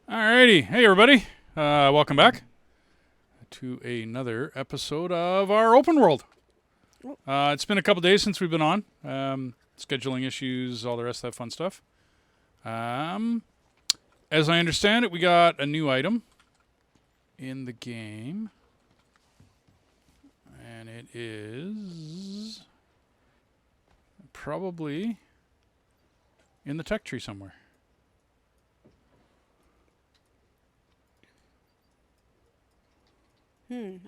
Alrighty. Hey, everybody. Welcome back to another episode of our open world. It's been a couple days since we've been on. Scheduling issues, all the rest of that fun stuff. As I understand it, we got a new item in the game. And it is probably in the tech tree somewhere.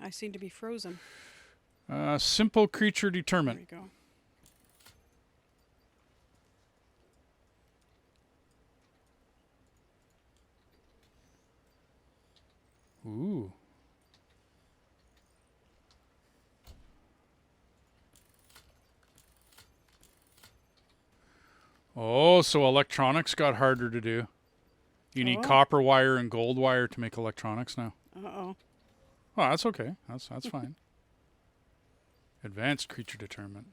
I seem to be frozen. Simple creature determinant. There we go. Ooh. Oh, so electronics got harder to do. You need copper wire and gold wire to make electronics now. Uh-oh. Oh, that's okay. That's fine. Advanced creature determinant.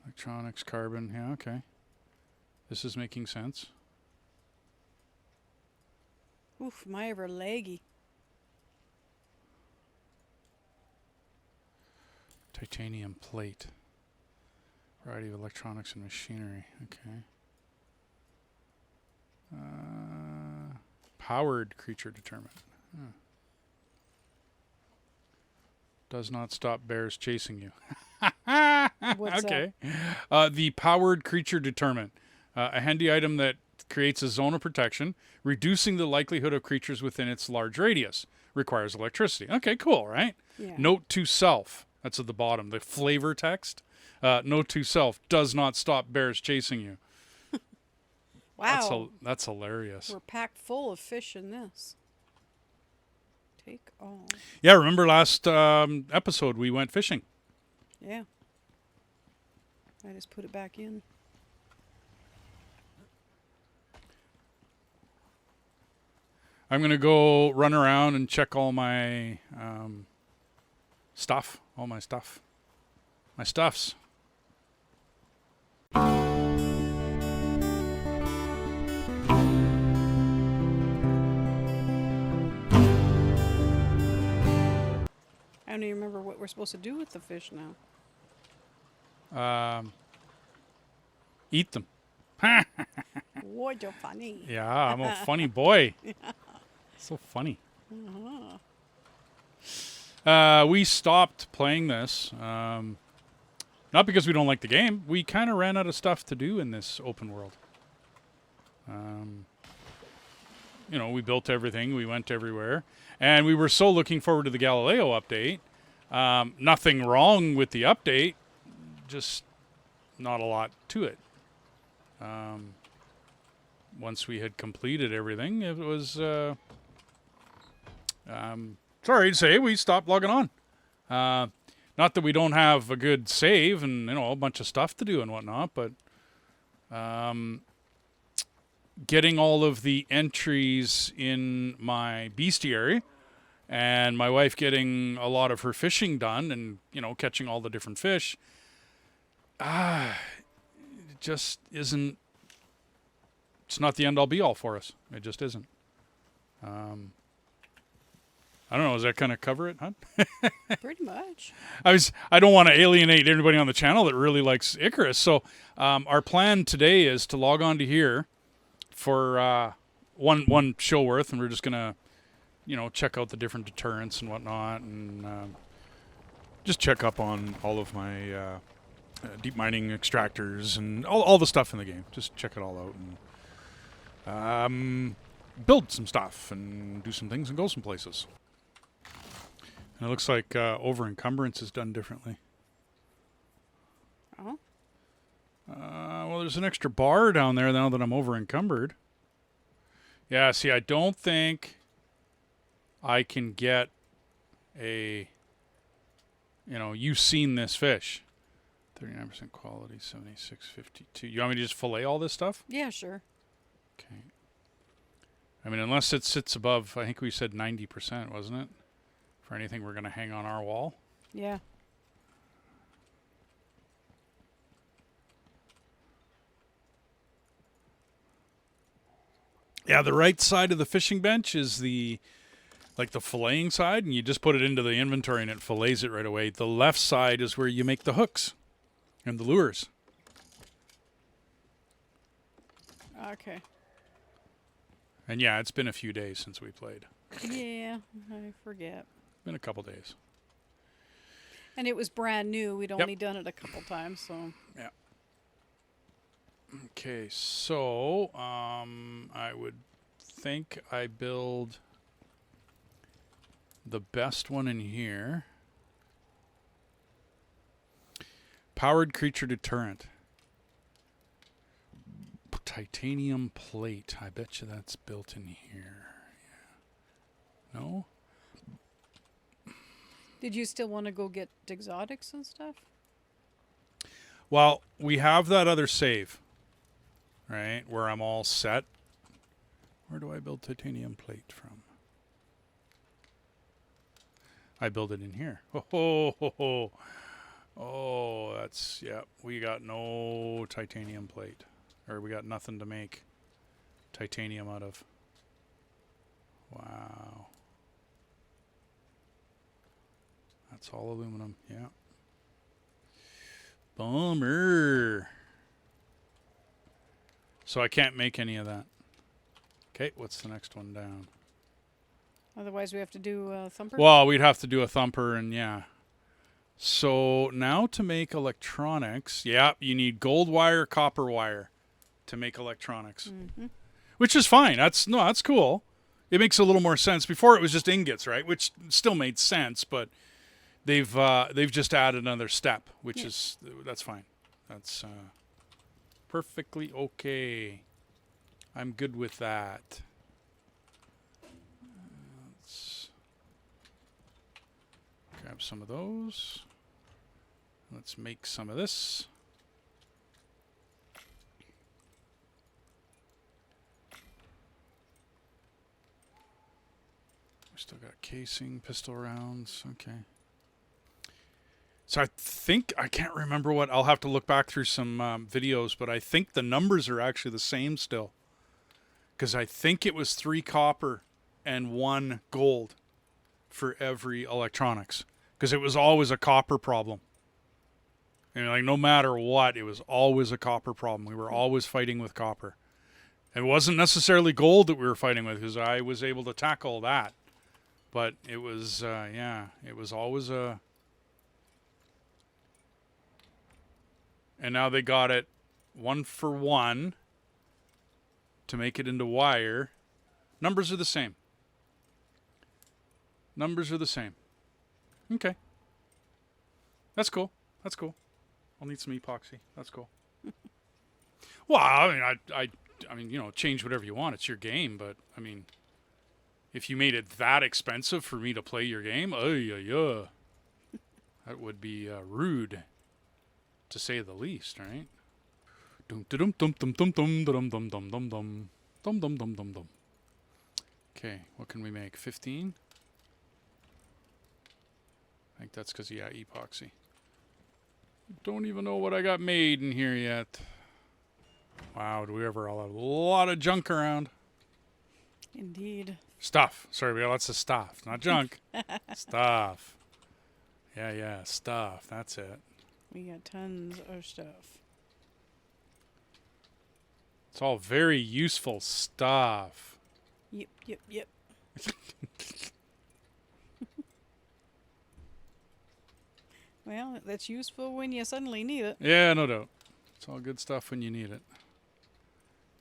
Electronics, carbon. Yeah, okay. This is making sense. Oof, am I ever laggy? Titanium plate. Variety of electronics and machinery. Okay. Powered creature determinant. Huh. Does not stop bears chasing you. What's okay. The powered creature determinant. A handy item that creates a zone of protection, reducing the likelihood of creatures within its large radius. Requires electricity. Okay, cool, right? Yeah. Note to self. That's at the bottom. The flavor text. Note to self. Does not stop bears chasing you. Wow. That's hilarious. We're packed full of fish in this. Take all. Yeah, remember last episode we went fishing. Yeah. I just put it back in. I'm going to go run around and check all my stuff. All my stuff. My stuffs. I don't even remember what we're supposed to do with the fish now. Eat them. What you're funny. Yeah, I'm a funny boy. So funny. We stopped playing this. Not because we don't like the game. We kind of ran out of stuff to do in this open world. We built everything. We went everywhere. And we were so looking forward to the Galileo update. Nothing wrong with the update. Just not a lot to it. Once we had completed everything, it was... sorry to say, we stopped logging on. Not that we don't have a good save and, a bunch of stuff to do and whatnot, but getting all of the entries in my bestiary and my wife getting a lot of her fishing done and, catching all the different fish, it just isn't, it's not the end-all be-all for us. It just isn't. I don't know. Does that kind of cover it, huh? Pretty much. I don't want to alienate everybody on the channel that really likes Icarus. So our plan today is to log on to here for one show worth, and we're just gonna, check out the different deterrents and whatnot, and just check up on all of my deep mining extractors and all the stuff in the game. Just check it all out and build some stuff and do some things and go some places. And it looks like over encumbrance is done differently. Oh? Well, there's an extra bar down there now that I'm over encumbered. Yeah, see, I don't think I can get a, you've seen this fish. 39% quality, 76.52. You want me to just fillet all this stuff? Yeah, sure. Okay. I mean, unless it sits above, I think we said 90%, wasn't it? For anything we're going to hang on our wall. Yeah. Yeah, the right side of the fishing bench is the filleting side, and you just put it into the inventory and it fillets it right away. The left side is where you make the hooks and the lures. Okay. And yeah, it's been a few days since we played. Yeah, I forget. Been a couple days. And it was brand new. We'd only done it a couple times, so. Yeah. Okay, so I would think I build the best one in here. Powered creature deterrent. Titanium plate. I bet you that's built in here. Yeah. No? Did you still want to go get exotics and stuff? Well, we have that other save, right, where I'm all set. Where do I build titanium plate from? I build it in here. Oh, that's, yeah, we got no titanium plate. Or we got nothing to make titanium out of. Wow. That's all aluminum, yeah. Bummer. So I can't make any of that. Okay, what's the next one down? Otherwise, we have to do thumper. Well, we'd have to do a thumper, and yeah. So now to make electronics, yeah, you need gold wire, copper wire to make electronics, which is fine. That's cool. It makes a little more sense. Before it was just ingots, right? Which still made sense, but they've just added another step, which is that's fine. That's perfectly okay. I'm good with that. Let's grab some of those. Let's make some of this. We still got casing, pistol rounds. Okay. So I think, I can't remember what, I'll have to look back through some videos, but I think the numbers are actually the same still. Because I think it was 3 copper and 1 gold for every electronics. Because it was always a copper problem. And like no matter what, it was always a copper problem. We were always fighting with copper. It wasn't necessarily gold that we were fighting with, because I was able to tackle that. But it was, yeah, it was always a... And now they got it 1 for 1 to make it into wire. Numbers are the same. Numbers are the same. Okay. That's cool. That's cool. I'll need some epoxy. That's cool. Well, I mean, I mean, you know, change whatever you want. It's your game, but I mean, if you made it that expensive for me to play your game, that would be rude, to say the least, right? Dum dum dum dum dum dum dum dum dum dum dum dum dum dum dum dum. Okay, what can we make? 15? I think that's because, yeah, epoxy. Don't even know what I got made in here yet. Wow, do we ever all have a lot of junk around? Indeed. Stuff. Sorry, we got lots of stuff. Not junk. Stuff. Yeah, stuff. That's it. We got tons of stuff. It's all very useful stuff. Yep. Well, that's useful when you suddenly need it. Yeah, no doubt. It's all good stuff when you need it.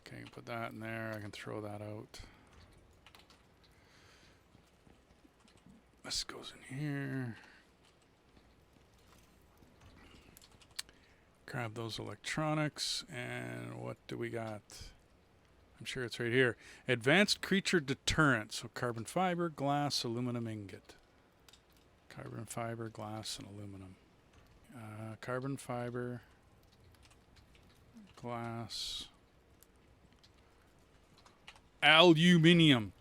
Okay, put that in there. I can throw that out. This goes in here. Grab those electronics. And what do we got? I'm sure it's right here. Advanced creature deterrent. So carbon fiber, glass, aluminum ingot. Carbon fiber, glass, and aluminum. Carbon fiber, glass, aluminium.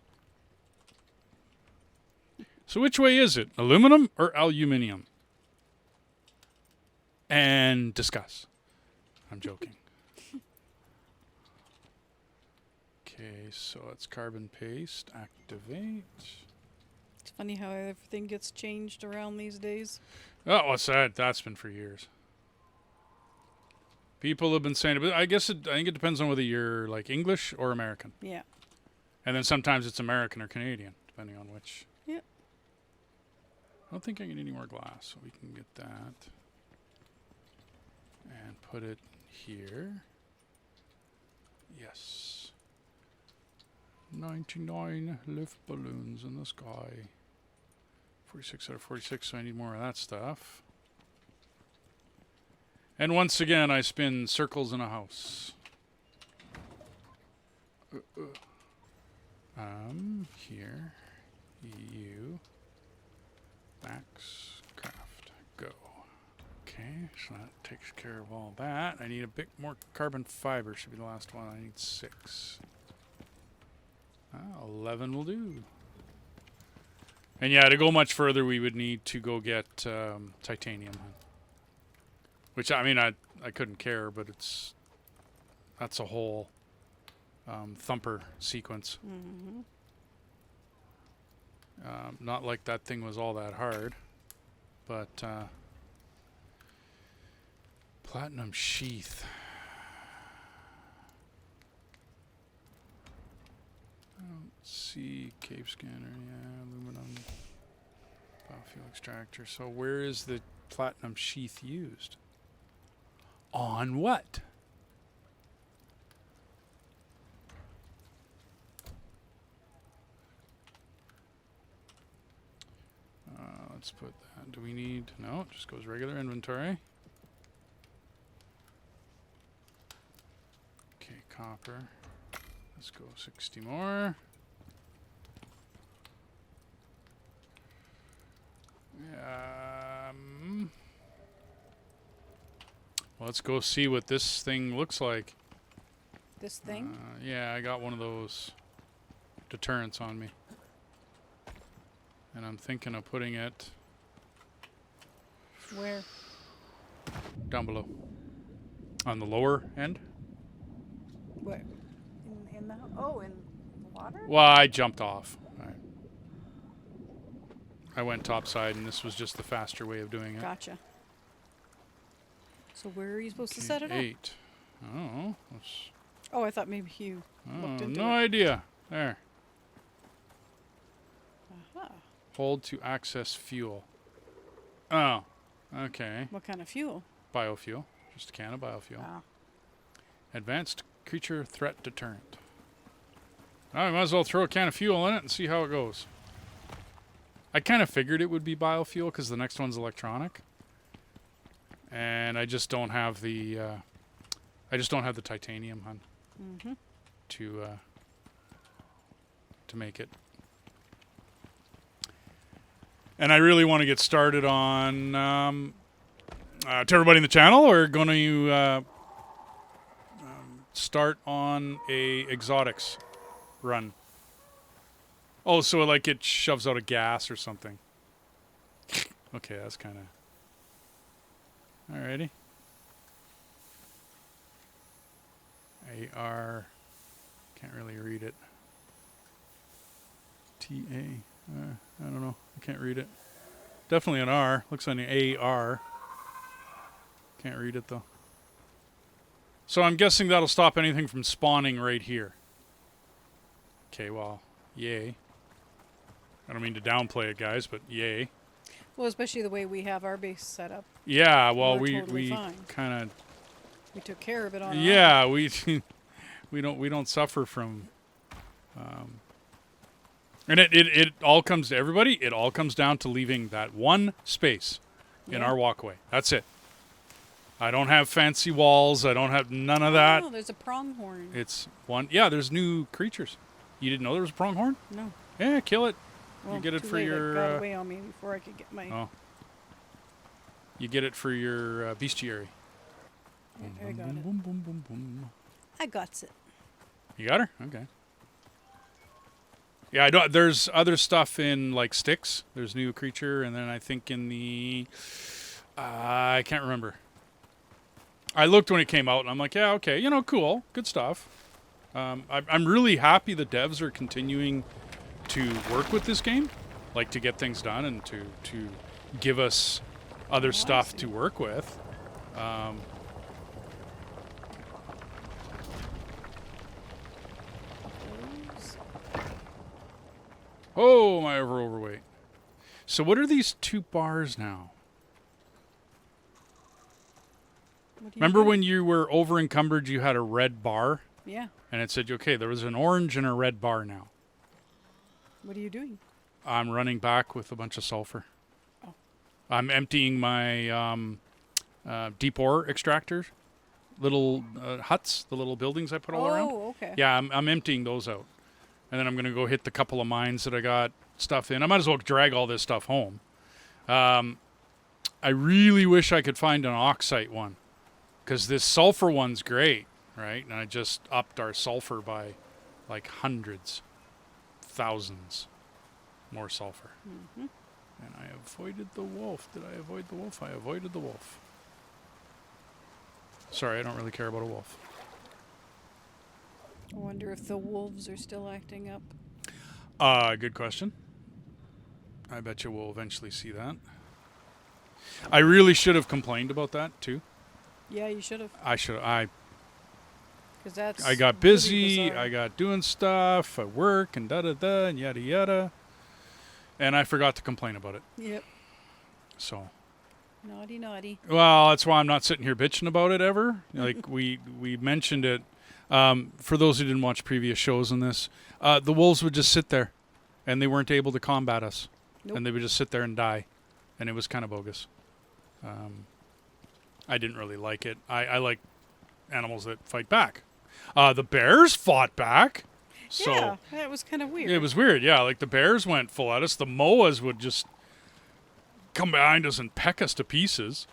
So which way is it? Aluminum or aluminium? And discuss. I'm joking. Okay, so it's carbon paste. Activate. It's funny how everything gets changed around these days. Oh, what's that? That's been for years. People have been saying it, but I think it depends on whether you're like English or American. Yeah. And then sometimes it's American or Canadian, depending on which. Yep. I don't think I need any more glass, so we can get that. And put it here. Yes. 99 lift balloons in the sky. 46 out of 46, so I need more of that stuff. And once again, I spin circles in a house. Here. You. Max. Craft. Go. Okay, so that takes care of all that. I need a bit more carbon fiber. Should be the last one. I need 6. 11 will do. And yeah, to go much further, we would need to go get titanium. Which, I mean, I couldn't care, but that's a whole thumper sequence. Mm-hmm. Not like that thing was all that hard, but platinum sheath. I don't see cave scanner. Yeah, aluminum biofuel extractor. So where is the platinum sheath used? On what? Let's put that. Do we need... No, it just goes regular inventory. Okay, copper. Let's go 60 more. Well, let's go see what this thing looks like. This thing? Yeah, I got one of those deterrents on me. And I'm thinking of putting it... Where? Down below. On the lower end. Where? In the... Oh, in the water? Well, I jumped off. All right. I went topside, and this was just the faster way of doing it. Gotcha. So where are you supposed to set it up? 8. Oh. Oh, I thought maybe you looked into no it. idea. There. Aha. Hold to access fuel. Oh. Okay. What kind of fuel? Biofuel. Just a can of biofuel. Ah. Advanced creature threat deterrent. I might as well throw a can of fuel in it and see how it goes. I kind of figured it would be biofuel because the next one's electronic. And I just don't have the titanium, hun, Mm-hmm. to make it. And I really want to get started on to everybody in the channel. We're going to start on a exotics run. Oh, so like it shoves out a gas or something. Okay, that's kind of... Alrighty. AR. Can't really read it. TA. I don't know. I can't read it. Definitely an R. Looks like an AR. Can't read it though. So I'm guessing that'll stop anything from spawning right here. Okay, well, yay. I don't mean to downplay it, guys, but yay. Well, especially the way we have our base set up. Yeah, well, We're totally we fine. kind of... We took care of it on our own. Yeah, we don't suffer from... and it all comes to everybody. It all comes down to leaving that one space in our walkway. That's it. I don't have fancy walls. I don't have none of that. Oh, there's a pronghorn. It's one. Yeah, there's new creatures. You didn't know there was a pronghorn? No. Yeah, kill it. Well, you get it too for late. your... It got away on me before I could get my... Oh. You get it for your bestiary. I got it. Boom, boom, boom, boom. I got it. You got her? Okay. Yeah, I don't. There's other stuff in like sticks. There's new creature, and then I think in the I can't remember. I looked when it came out, and I'm like, yeah, okay, cool, good stuff. I'm really happy the devs are continuing to work with this game, like to get things done and to give us other stuff to work with. Oh, am I overweight? So what are these 2 bars now? Remember when you were over encumbered, you had a red bar? Yeah. And it said, okay, there was an orange and a red bar now. What are you doing? I'm running back with a bunch of sulfur. Oh. I'm emptying my deep ore extractors, little huts, the little buildings I put all around. Oh, okay. Yeah, I'm emptying those out. And then I'm going to go hit the couple of mines that I got stuff in. I might as well drag all this stuff home. I really wish I could find an oxite one, because this sulfur one's great, right? And I just upped our sulfur by like hundreds, thousands more sulfur. Mm-hmm. And I avoided the wolf. Did I avoid the wolf? I avoided the wolf. Sorry, I don't really care about a wolf. I wonder if the wolves are still acting up. Good question. I bet you we'll eventually see that. I really should have complained about that too. Yeah, you should have. I Because got really busy. bizarre. I got doing stuff at work and da-da-da and yada yada. And I forgot to complain about it. Yep. So. Naughty, naughty. Well, that's why I'm not sitting here bitching about it ever. Like we mentioned it. For those who didn't watch previous shows on this, the wolves would just sit there, and they weren't able to combat us. Nope. And they would just sit there and die, and it was kind of bogus. I didn't really like it. I like animals that fight back. The bears fought back. So yeah, that was kind of weird. it was weird, yeah. Like the bears went full at us. The moas would just come behind us and peck us to pieces.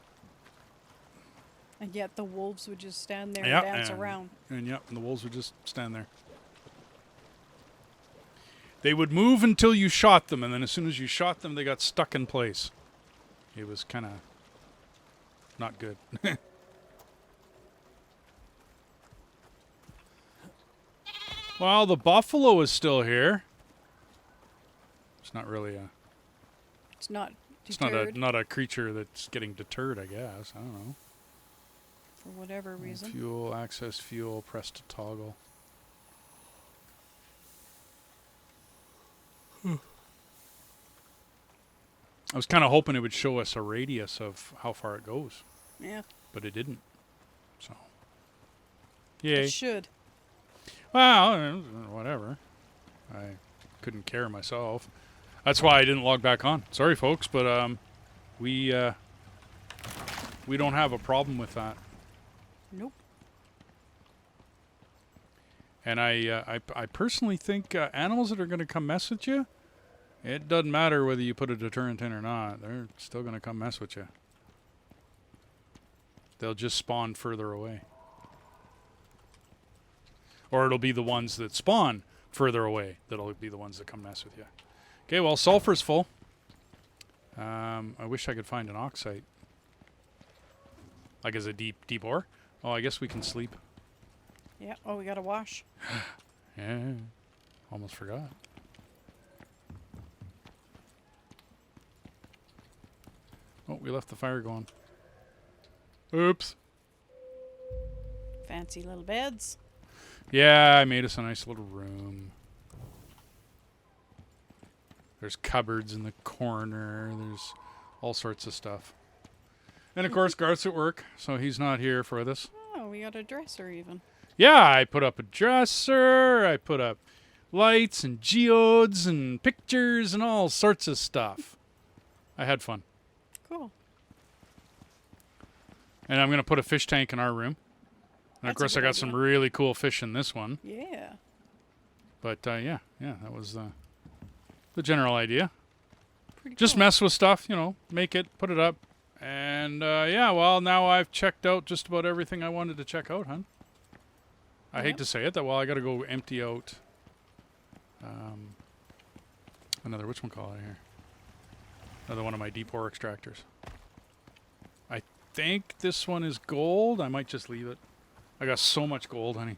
And yet the wolves would just stand there Yeah, and dance around. And the wolves would just stand there. They would move until you shot them, and then as soon as you shot them, they got stuck in place. It was kind of not good. Well, the buffalo is still here. It's not really a. It's not It's deterred not a creature that's getting deterred, I guess. I don't know. for whatever reason. Fuel, access fuel, press to toggle. I was kind of hoping it would show us a radius of how far it goes, Yeah, but it didn't. So, yay. it should. Well, whatever. I couldn't care myself. That's why I didn't log back on. Sorry, folks, but we don't have a problem with that. Nope. And I personally think animals that are going to come mess with you, it doesn't matter whether you put a deterrent in or not. They're still going to come mess with you. They'll just spawn further away. Or it'll be the ones that spawn further away that'll be the ones that come mess with you. Okay, well, sulfur's full. I wish I could find an oxide. Like as a deep ore. Oh, I guess we can sleep. Yeah. Oh, we got to wash. Yeah. Almost forgot. Oh, we left the fire going. Oops. Fancy little beds. Yeah, I made us a nice little room. There's cupboards in the corner. There's all sorts of stuff. And of course, Garth's at work, so he's not here for this. Oh, we got a dresser even. Yeah, I put up a dresser. I put up lights and geodes and pictures and all sorts of stuff. I had fun. Cool. And I'm going to put a fish tank in our room. And of That's a course, I good got some idea. really cool fish in this one. Yeah. But yeah, that was the general idea. Pretty Just cool. mess with stuff, make it, put it up. And yeah, well, now I've checked out just about everything I wanted to check out, hon. I hate Yep. to say it, that I got to go empty out another, whatchamacallit here? Another one of my deep ore extractors. I think this one is gold. I might just leave it. I got so much gold, honey.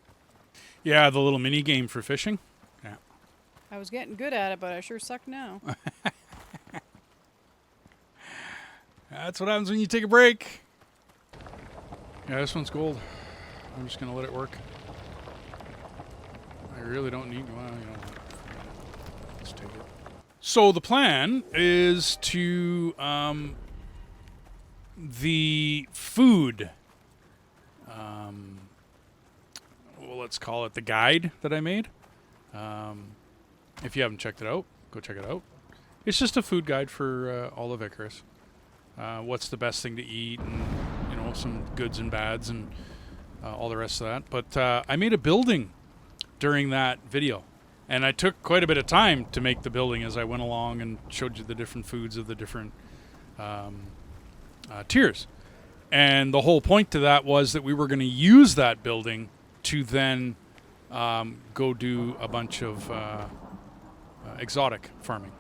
Yeah, the little mini game for fishing. Yeah. I was getting good at it, but I sure suck now. That's what happens when you take a break. Yeah, this one's gold. I'm just gonna let it work. I really don't need. Well, you know what? Let's take it. So the plan is to the food. Well, let's call it the guide that I made. If you haven't checked it out, go check it out. It's just a food guide for all of Icarus. What's the best thing to eat, and you know, some goods and bads, and all the rest of that. But I made a building during that video, and I took quite a bit of time to make the building as I went along and showed you the different foods of the different tiers. And the whole point to that was that we were going to use that building to then go do a bunch of exotic farming.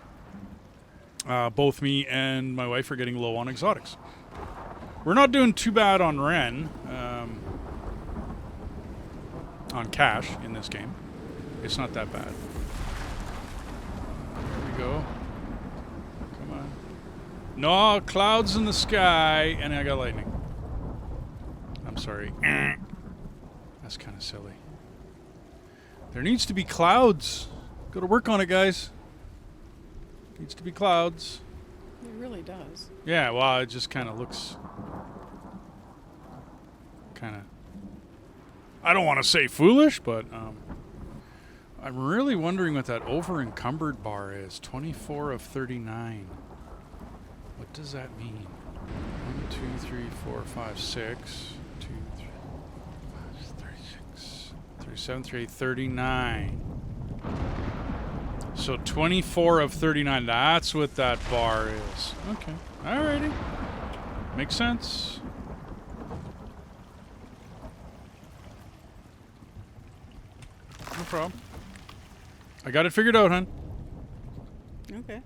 Both me and my wife are getting low on exotics. We're not doing too bad on Ren, on cash in this game. It's not that bad. There we go. Come on. No, clouds in the sky, and I got lightning. I'm sorry. That's kind of silly. There needs to be clouds. Go to work on it, guys. Needs to be clouds. It really does. Yeah, well, it just kind of looks kind of, I don't want to say foolish, but I'm really wondering what that over encumbered bar is. 24 of 39. What does that mean? 1, 2, 3, 4, 5, 6. 2, 3, 5, 36, 37, 38, 39. So 24 of 39. That's what that bar is. Okay. Alrighty. Makes sense. No problem. I got it figured out, hon. Okay.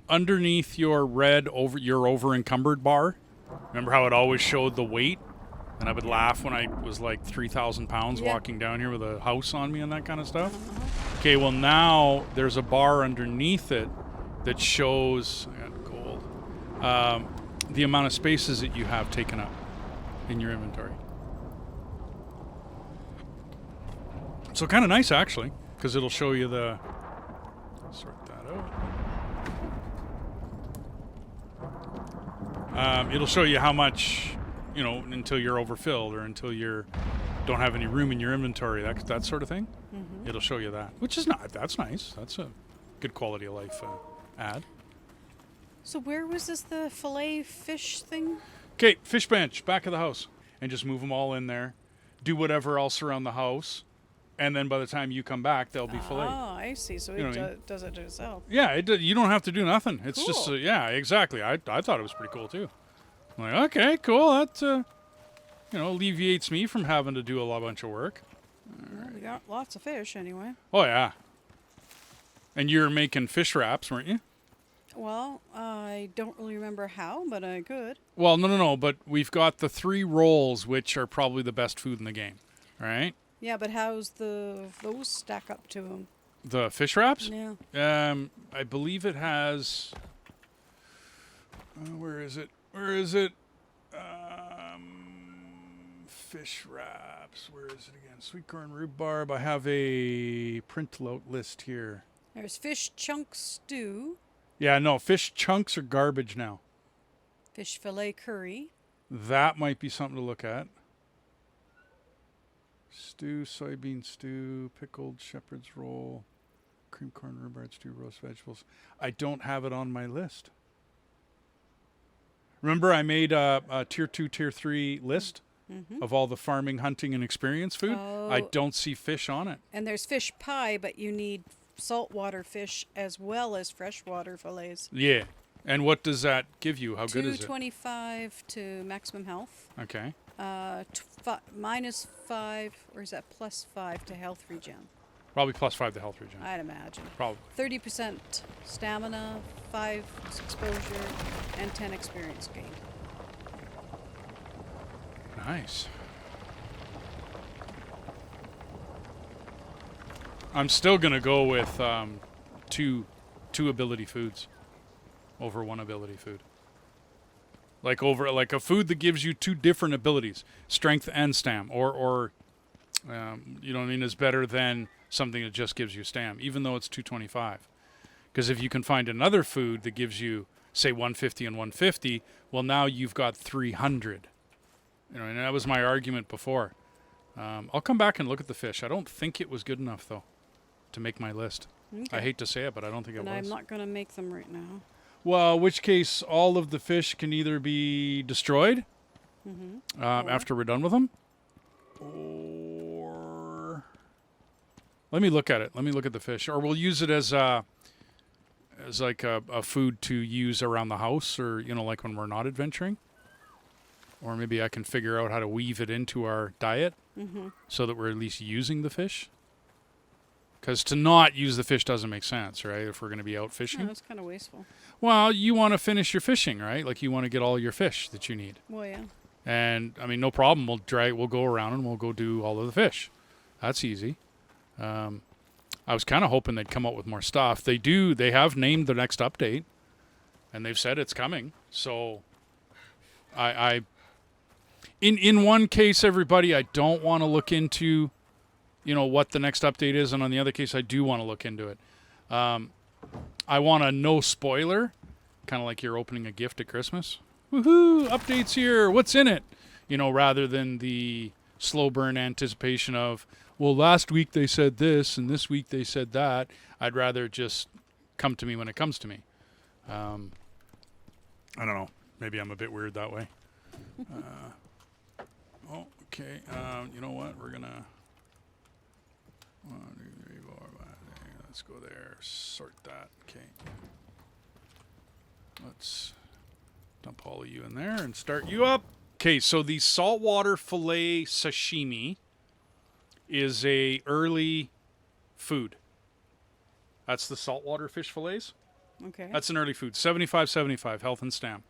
Underneath your red over encumbered bar, remember how it always showed the weight? And I would laugh when I was like 3,000 pounds walking down here with a house on me and that kind of stuff. Okay, well now there's a bar underneath it that shows, I got gold, the amount of spaces that you have taken up in your inventory. So kind of nice actually, because it'll show you the, sort that out. It'll show you how much, you know, until you're overfilled or until you don't have any room in your inventory, that sort of thing. Mm-hmm. It'll show you that, which is that's nice. That's a good quality of life ad. So where was this, the fillet fish thing? Okay, fish bench, back of the house. And just move them all in there. Do whatever else around the house. And then by the time you come back, they'll be filleted. Oh, I see. So it does it itself. Yeah, you don't have to do nothing. It's cool. just, yeah, exactly. I thought it was pretty cool, too. I'm like, okay, cool. That, you know, alleviates me from having to do a bunch of work. Well, we got lots of fish anyway. Oh, yeah. And you're making fish wraps, weren't you? Well, I don't really remember how, but I could. Well, no. But we've got the 3 rolls, which are probably the best food in the game. All right? Yeah, but how's those stack up to them? The fish wraps? Yeah. I believe it has... where is it? Fish wraps. Where is it again? Sweet corn rhubarb. I have a print-out list here. There's fish chunk stew. Yeah, no. Fish chunks are garbage now. Fish fillet curry. That might be something to look at. Stew, soybean stew, pickled shepherd's roll, cream corn rhubarb stew, roast vegetables. I don't have it on my list. Remember I made a tier 2, tier 3 list of all the farming, hunting, and experience food? Oh. I don't see fish on it. And there's fish pie, but you need saltwater fish as well as freshwater fillets. Yeah. And what does that give you? How good is it? 225 to maximum health. Okay. Minus 5, or is that plus 5 to health regen? Probably plus 5 to health regen. I'd imagine. Probably. 30% stamina, 5 exposure, and 10 experience gain. Nice. I'm still gonna go with two ability foods over one ability food. Like a food that gives you two different abilities, strength and stam, or you know what I mean, is better than something that just gives you stam, even though it's 225. Because if you can find another food that gives you, say, 150 and 150, well, now you've got 300. You know, and that was my argument before. I'll come back and look at the fish. I don't think it was good enough, though, to make my list. Okay. I hate to say it, but I don't think it And was. I'm not going to make them right now. Well, in which case, all of the fish can either be destroyed after we're done with them, or let me look at it. Let me look at the fish, or we'll use it as like a food to use around the house, or you know, like when we're not adventuring. Or maybe I can figure out how to weave it into our diet so that we're at least using the fish. Because to not use the fish doesn't make sense, right? If we're going to be out fishing. No, that's kind of wasteful. Well, you want to finish your fishing, right? Like you want to get all your fish that you need. Well, yeah. And I mean, no problem. We'll go around and we'll go do all of the fish. That's easy. I was kind of hoping they'd come up with more stuff. They do. They have named the next update, and they've said it's coming. So, in one case, everybody, I don't want to look into, you know, what the next update is, and on the other case, I do want to look into it. I want a no spoiler, kind of like you're opening a gift at Christmas. Woohoo! Updates here. What's in it? You know, rather than the slow burn anticipation of, well, last week they said this and this week they said that. I'd rather just come to me when it comes to me. I don't know. Maybe I'm a bit weird that way. Okay. You know what? We're gonna 1, 2, 3, 4, 5. Let's go there. Sort that. Okay. Let's dump all of you in there and start you up. Okay, so the saltwater fillet sashimi is a early food. That's the saltwater fish fillets. Okay. That's an early food. 75/75 health and stam.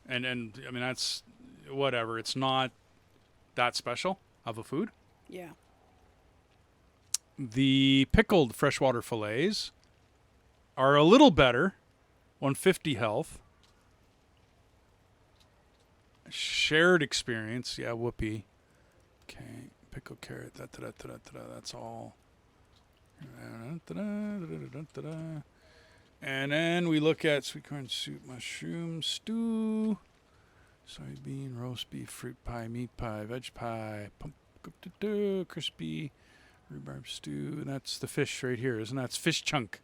And I mean, that's whatever. It's not that special of a food. Yeah. The pickled freshwater fillets are a little better, 150 health. Shared experience, yeah, whoopee. Okay, pickled carrot, that's all. And then we look at sweet corn soup, mushroom stew, soybean, roast beef, fruit pie, meat pie, veg pie, crispy rhubarb stew, and that's the fish right here, isn't that? It's fish chunk.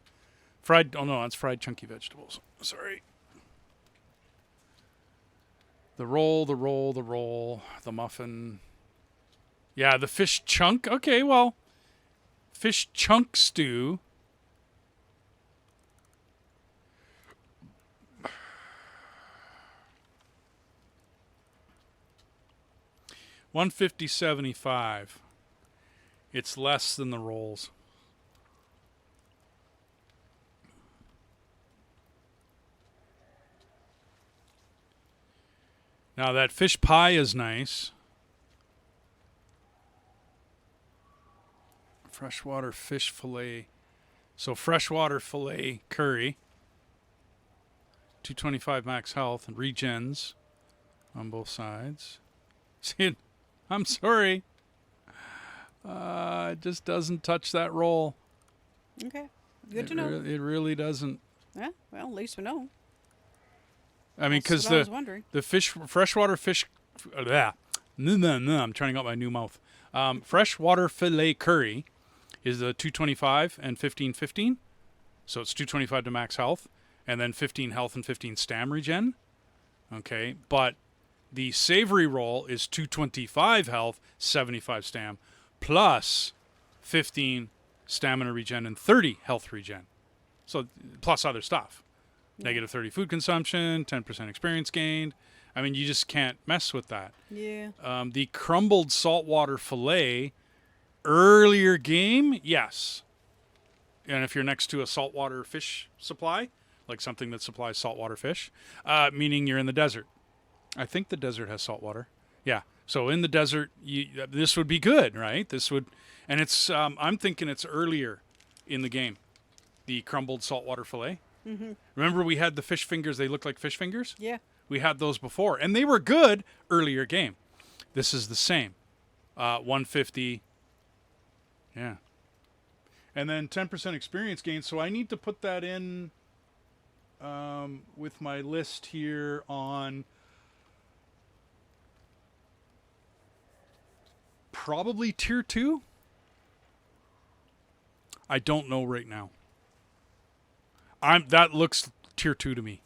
Fried, oh no, that's fried chunky vegetables. Sorry. The roll, the muffin. Yeah, the fish chunk. Okay, well, fish chunk stew. $150.75. It's less than the rolls. Now that fish pie is nice. Freshwater fish fillet. So freshwater fillet curry. 225 max health and regens on both sides. See, I'm sorry. It just doesn't touch that roll. Okay. Good to know. It really doesn't. Yeah. Well, at least we know. I mean, because the freshwater fish. I'm trying out my new mouth. Freshwater fillet curry is the 225 and 15. So it's 225 to max health, and then 15 health and 15 stam regen. Okay, but the savory roll is 225 health, 75 stam, plus 15 stamina regen and 30 health regen. So plus other stuff. Negative 30 food consumption, 10% experience gained. I mean, you just can't mess with that. Yeah. The crumbled saltwater fillet, earlier game, yes. And if you're next to a saltwater fish supply, like something that supplies saltwater fish, meaning you're in the desert. I think the desert has saltwater. Yeah. So in the desert, this would be good, right? And it's I'm thinking it's earlier in the game. The crumbled saltwater fillet. Mm-hmm. Remember we had the fish fingers, they look like fish fingers? Yeah. We had those before, and they were good earlier game. This is the same. 150. Yeah. And then 10% experience gain, so I need to put that in with my list here on probably tier 2. I don't know right now. That looks tier 2 to me.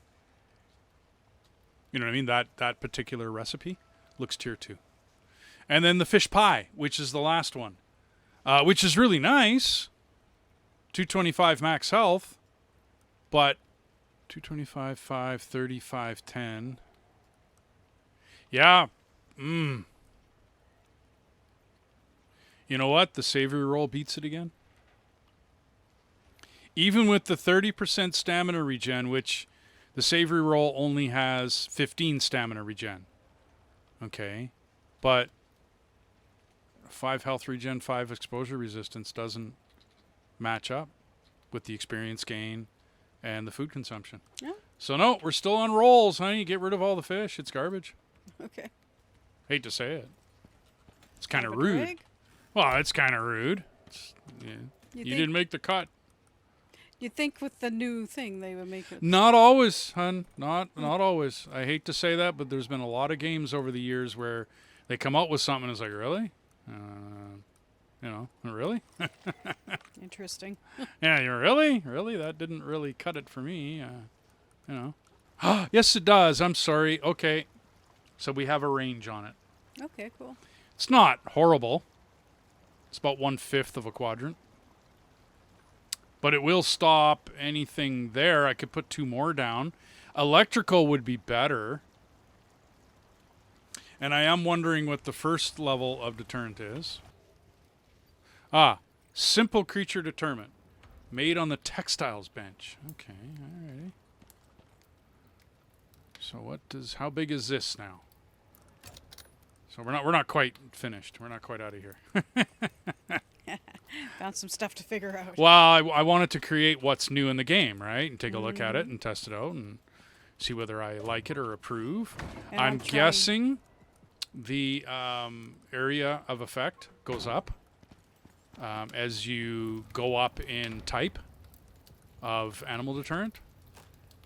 You know what I mean? That particular recipe looks tier 2. And then the fish pie, which is the last one, which is really nice. 225 max health, but 225, 5, 35, 10. Yeah. You know what? The savory roll beats it again. Even with the 30% stamina regen, which the savory roll only has 15 stamina regen. Okay. But 5 health regen, 5 exposure resistance doesn't match up with the experience gain and the food consumption. Yeah. So no, we're still on rolls, honey. Get rid of all the fish. It's garbage. Okay. Hate to say it. It's kind of a rude. drag? Well, it's kind of rude. Yeah. You didn't make the cut. You'd think with the new thing they would make it. Not always, hun. Not always. I hate to say that, but there's been a lot of games over the years where they come out with something and it's like, really? Really? Interesting. Yeah, you really? Really? That didn't really cut it for me. Yes, it does. I'm sorry. Okay. So we have a range on it. Okay, cool. It's not horrible. It's about 1/5 of a quadrant. But it will stop anything there. I could put 2 more down. Electrical would be better. And I am wondering what the first level of deterrent is. Simple creature deterrent. Made on the textiles bench. Okay, alrighty. So how big is this now? So we're not quite finished. We're not quite out of here. Found some stuff to figure out. Well, I wanted to create what's new in the game, right? And take a look at it and test it out and see whether I like it or approve. And I'm guessing the area of effect goes up as you go up in type of animal deterrent.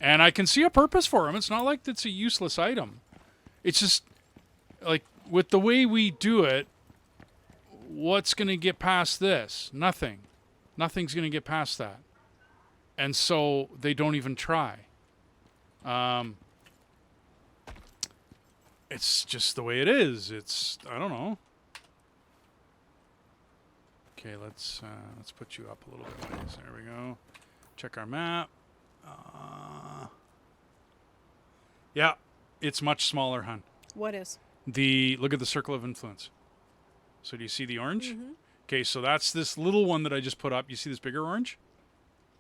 And I can see a purpose for them. It's not like it's a useless item. It's just, like, with the way we do it, what's going to get past this? Nothing. Nothing's going to get past that. And so they don't even try. It's just the way it is. I don't know. Okay, let's put you up a little bit ways. There we go. Check our map. Yeah, it's much smaller, hun. What is? Look at the circle of influence. So do you see the orange? Okay, so that's this little one that I just put up. You see this bigger orange?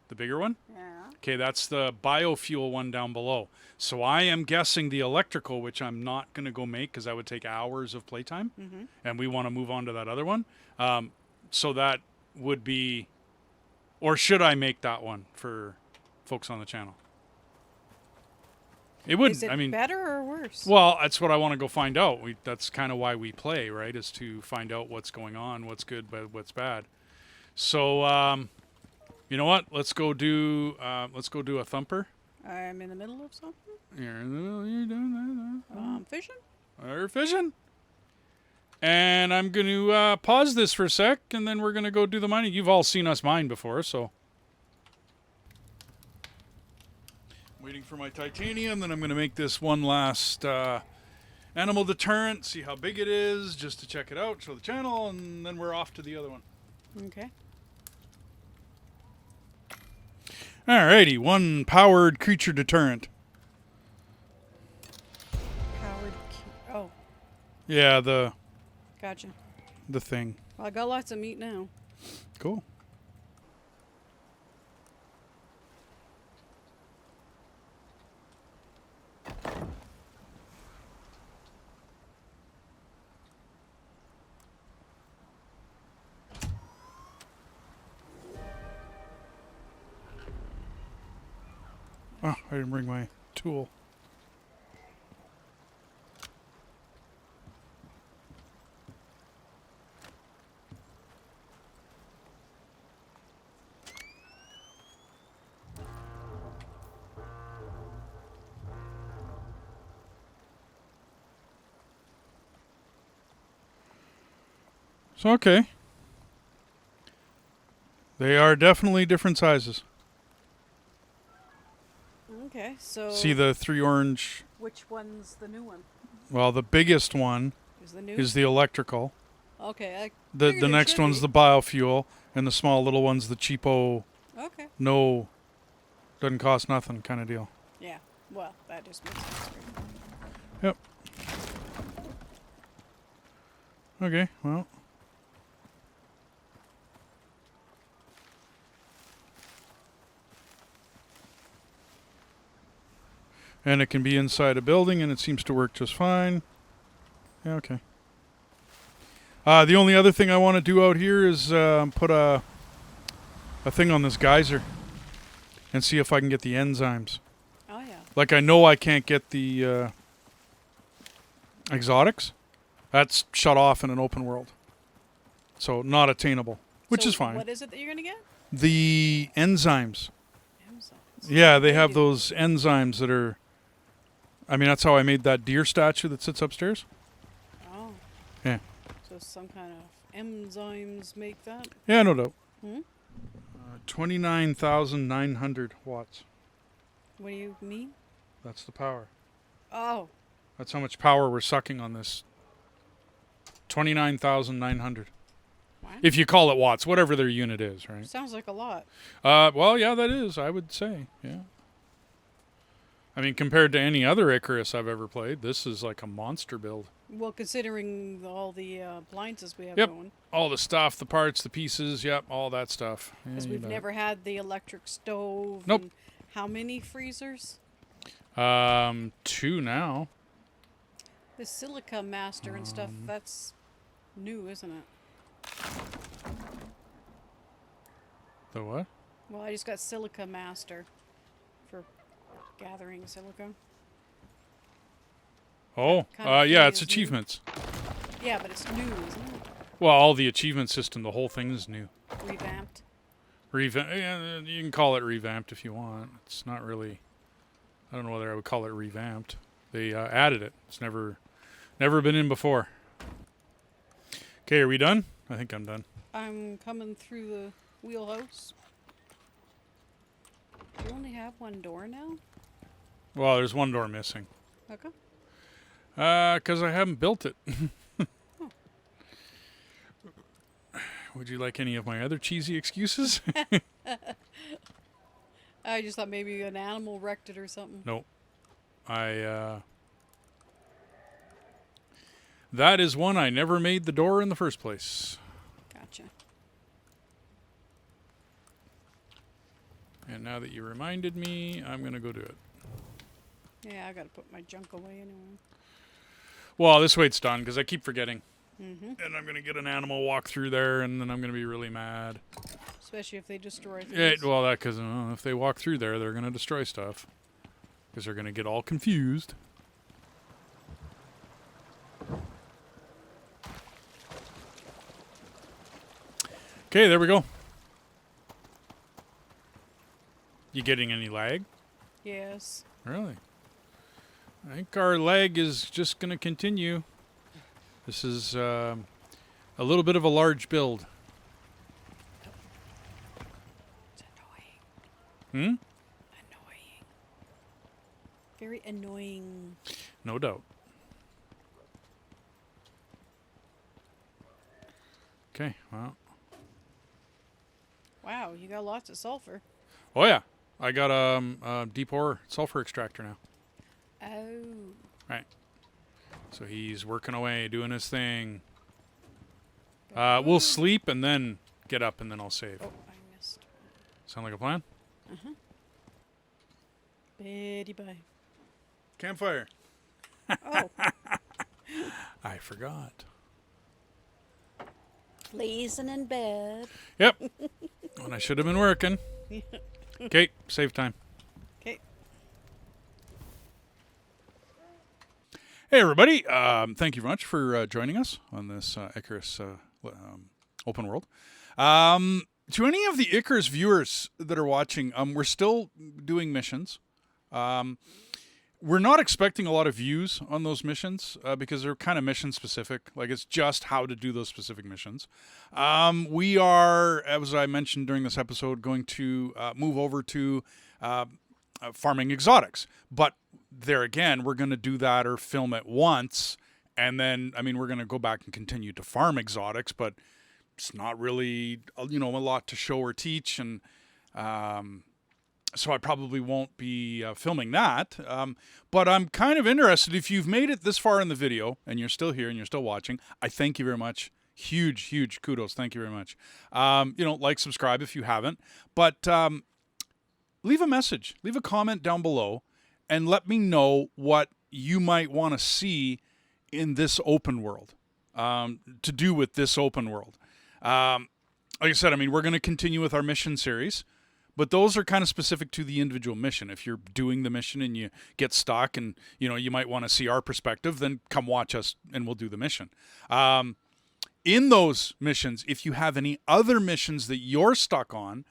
The bigger one? Yeah. Okay, that's the biofuel one down below. So I am guessing the electrical, which I'm not going to go make because that would take hours of playtime. And we want to move on to that other one. So that would be, or should I make that one for folks on the channel? It wouldn't. Is it I mean, better or worse? Well, that's what I want to go find out. That's kind of why we play, right? Is to find out what's going on, what's good, but what's bad. So, you know what? Let's go do a thumper. I'm in the middle of something. You're in the middle. You're doing that. Fishing. We're fishing. And I'm going to pause this for a sec, and then we're going to go do the mining. You've all seen us mine before, so. Waiting for my titanium, then I'm going to make this one last animal deterrent, see how big it is, just to check it out, show the channel, and then we're off to the other one. Okay. Alrighty, one powered creature deterrent. Oh. Yeah, the Gotcha. thing. Well, I got lots of meat now. Cool. Oh, I didn't bring my tool. So, okay. They are definitely different sizes. Okay, so See the 3 orange? which one's the new one? Well, the biggest one Is the new? is the electrical. Okay, I The figured it next should one's be. the biofuel, and the small little one's the cheapo, Okay. no, doesn't cost nothing kind of deal. Yeah. Well, that just makes sense. Yep. Okay, well. And it can be inside a building, and it seems to work just fine. Yeah, okay. The only other thing I want to do out here is put a thing on this geyser and see if I can get the enzymes. Oh yeah. Like, I know I can't get the exotics. That's shut off in an open world. So not attainable, which So is fine. What is it that you're gonna get? The enzymes. Amazons. Yeah, they What have do? those enzymes that are... I mean, that's how I made that deer statue that sits upstairs. Oh. Yeah. So some kind of enzymes make that? Yeah, no doubt. Hmm? 29,900 watts. What do you mean? That's the power. Oh. That's how much power we're sucking on this. 29,900. Wow. If you call it watts, whatever their unit is, right? Sounds like a lot. Well, yeah, that is, I would say. Yeah. I mean, compared to any other Icarus I've ever played, this is like a monster build. Well, considering all the appliances we have Yep. going. All the stuff, the parts, the pieces, yep, all that stuff. Yeah, Because you we've bet. never had the electric stove. Nope. And how many freezers? 2 now. The silica master and stuff, that's new, isn't it? The what? Well, I just got silica master for gathering silica. Oh, kind of yeah, thing it's is new. achievements. Yeah, but it's new, isn't it? Well, all the achievement system, the whole thing is new. Revamped. Yeah, you can call it revamped if you want. It's not really... I don't know whether I would call it revamped. They added it. It's never been in before. Okay, are we done? I think I'm done. I'm coming through the wheelhouse. Do you only have one door now? Well, there's one door missing. Okay. 'Cause I haven't built it. Oh. Would you like any of my other cheesy excuses? I just thought maybe an animal wrecked it or something. Nope. That is one I never made the door in the first place. Gotcha. And now that you reminded me, I'm going to go do it. Yeah, I gotta put my junk away anyway. Well, this way it's done, because I keep forgetting. Mm-hmm. And I'm going to get an animal walk through there, and then I'm going to be really mad. Especially if they destroy things. Yeah, well, because if they walk through there, they're going to destroy stuff. Because they're going to get all confused. Okay, there we go. You getting any lag? Yes. Really? I think our lag is just going to continue. This is a little bit of a large build. It's annoying. Hmm? Annoying. Very annoying. No doubt. Okay, well. Wow, you got lots of sulfur. Oh, yeah. I got a deep ore sulfur extractor now. Oh. Right. So he's working away, doing his thing. We'll sleep and then get up and then I'll save. Oh, I missed. Sound like a plan? Uh-huh. Betty bye. Campfire. Oh. I forgot. Lazing in bed. Yep. When I should have been working. Okay, save time. Okay. Hey, everybody. Thank you very much for joining us on this Icarus open world. To any of the Icarus viewers that are watching, we're still doing missions. We're not expecting a lot of views on those missions because they're kind of mission specific. Like, it's just how to do those specific missions. We are, as I mentioned during this episode, going to move over to farming exotics. But there again, we're going to do that or film it once. And then, I mean, we're going to go back and continue to farm exotics, but it's not really, a lot to show or teach. And so I probably won't be filming that. But I'm kind of interested. If you've made it this far in the video and you're still here and you're still watching, I thank you very much. Huge kudos. Thank you very much. Like, subscribe if you haven't. But leave a message, leave a comment down below, and let me know what you might want to see in this open world, to do with this open world. Like I said, I mean, we're going to continue with our mission series, but those are kind of specific to the individual mission. If you're doing the mission and you get stuck and, you might want to see our perspective, then come watch us and we'll do the mission. In those missions, if you have any other missions that you're stuck on,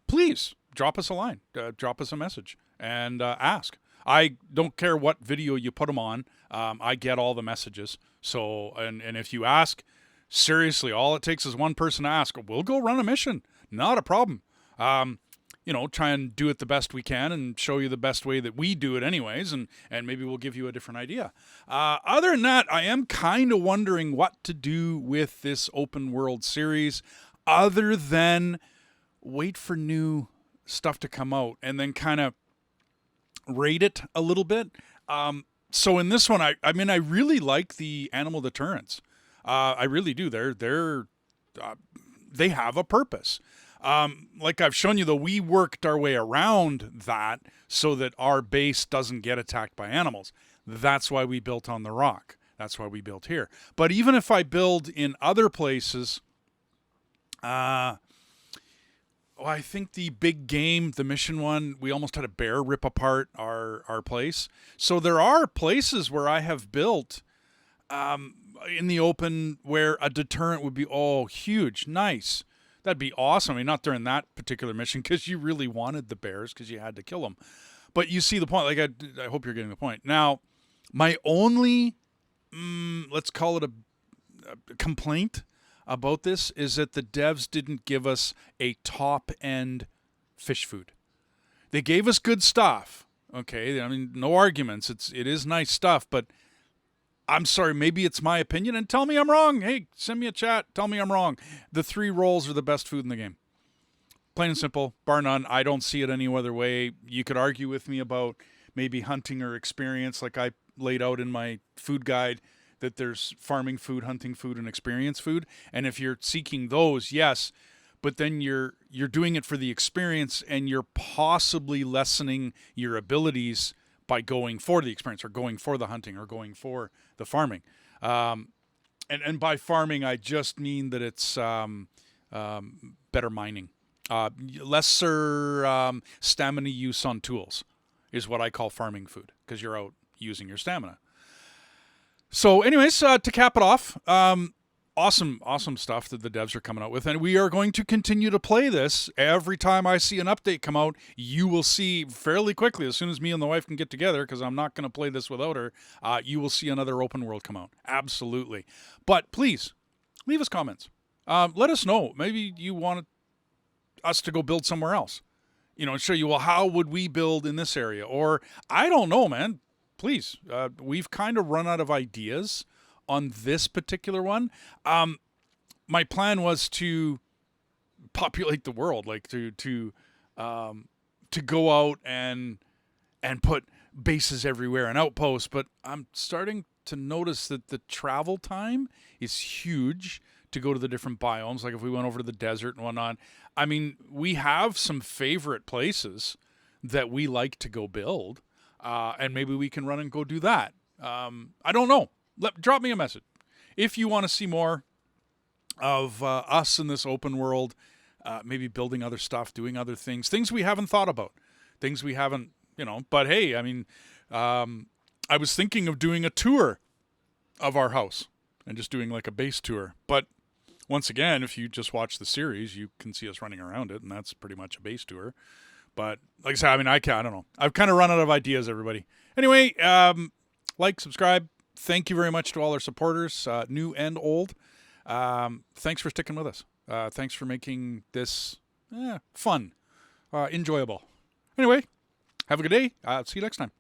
please drop us a line, drop us a message, and ask. I don't care what video you put them on. I get all the messages. So, and if you ask, seriously, all it takes is one person to ask. We'll go run a mission. Not a problem. Try and do it the best we can and show you the best way that we do it anyways, and maybe we'll give you a different idea. Other than that, I am kind of wondering what to do with this open world series other than wait for new stuff to come out and then kind of rate it a little bit. So in this one, I mean, I really like the animal deterrents. I really do. They have a purpose. Like I've shown you, though, we worked our way around that so that our base doesn't get attacked by animals. That's why we built on the rock. That's why we built here. But even if I build in other places, I think the big game, the mission one, we almost had a bear rip apart our place. So there are places where I have built in the open where a deterrent would be, huge, nice. That'd be awesome. I mean, not during that particular mission because you really wanted the bears because you had to kill them. But you see the point. Like, I hope you're getting the point. Now, my only, let's call it a complaint about this is that the devs didn't give us a top-end fish food. They gave us good stuff. Okay, I mean, no arguments. It is nice stuff, but I'm sorry, maybe it's my opinion, and tell me I'm wrong. Hey, send me a chat. Tell me I'm wrong. The 3 rolls are the best food in the game. Plain and simple, bar none. I don't see it any other way. You could argue with me about maybe hunting or experience, like I laid out in my food guide, that there's farming food, hunting food, and experience food. And if you're seeking those, yes, but then you're doing it for the experience and you're possibly lessening your abilities by going for the experience or going for the hunting or going for the farming. And by farming, I just mean that it's better mining. Lesser stamina use on tools is what I call farming food because you're out using your stamina. So anyways, to cap it off, awesome stuff that the devs are coming out with. And we are going to continue to play this. Every time I see an update come out, you will see fairly quickly, as soon as me and the wife can get together, because I'm not going to play this without her, you will see another open world come out. Absolutely. But please, leave us comments. Let us know. Maybe you want us to go build somewhere else. And show you, well, how would we build in this area? Or, I don't know, man. Please, we've kind of run out of ideas on this particular one. My plan was to populate the world, like to go out and put bases everywhere and outposts. But I'm starting to notice that the travel time is huge to go to the different biomes. Like if we went over to the desert and whatnot. I mean, we have some favorite places that we like to go build. And maybe we can run and go do that. I don't know. Drop me a message. If you want to see more of us in this open world, maybe building other stuff, doing other things we haven't thought about, things we haven't, but hey, I mean, I was thinking of doing a tour of our house and just doing like a base tour. But once again, if you just watch the series, you can see us running around it, and that's pretty much a base tour. But like I said, I mean, I don't know. I've kind of run out of ideas, everybody. Anyway, like, subscribe. Thank you very much to all our supporters, new and old. Thanks for sticking with us. Thanks for making this fun, enjoyable. Anyway, have a good day. See you next time.